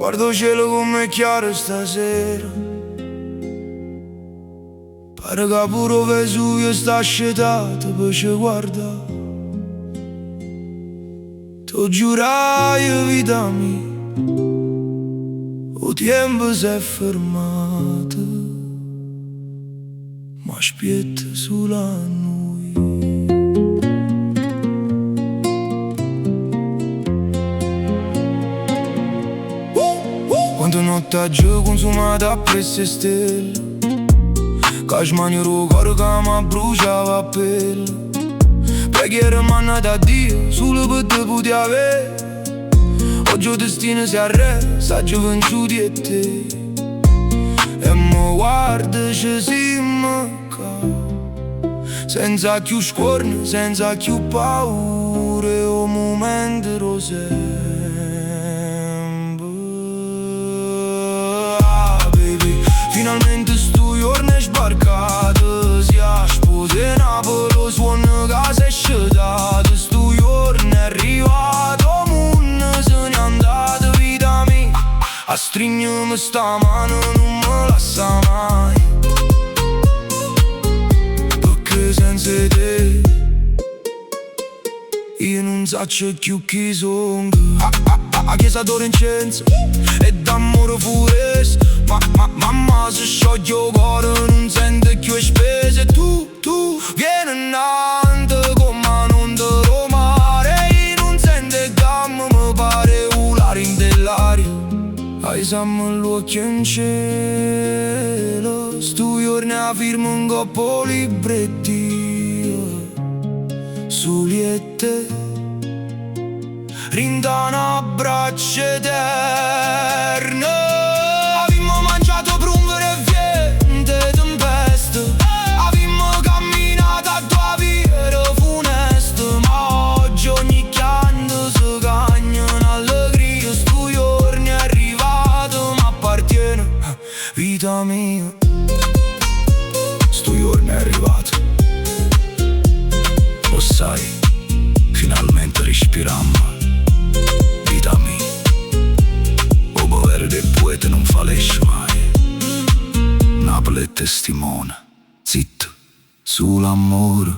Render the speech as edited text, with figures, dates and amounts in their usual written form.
Guardo cielo come è chiaro stasera. Pare che pure Vesuvio sta ascetato per ci guarda. Tu giurai vita mia, il tempo si è fermato, ma aspetta solo a noi. Quando notte giù consumata per se stelle, Cashmani rucor che mi bruciava la pelle. Preghiera manna da Dio, solo per te poter avere. Oggi il destino si arresta, sta gioventù di te. E mi guarda ci si manca, senza più scorno, senza più paure. O momento rosé. Finalmente sto giorno è sbarcato, si è sposato Napoli, suono che si è scedato. Sto giorno è arrivato, mondo se n'è andato, vita mia. A stringermi sta mano non me lascia mai, perché senza te io non so più chi sono. A chiesa d'oro incenso e d'amore furioso, mamma si scioglie il cuore, non sente più le spese. Tu vieni innanzi come non te lo mare. Io non sento gamma, mi pare ulare dell'aria. Hai sempre l'occhio in cielo, stu giorni a firma un coppo libretti. Suliette rindano abbraccio eterno. Avemmo mangiato prunvere e vente tempeste, avemmo camminato a tua via funeste. Ma oggi ogni canto si cagna un'allegria. Sto giorno è arrivato, mi appartiene, vita mia. Sto giorno è arrivato, lo sai, finalmente respiriamo. Vita mia, o povero del poeta non fallisce mai. Napoli è testimone, zitto, sull'amore.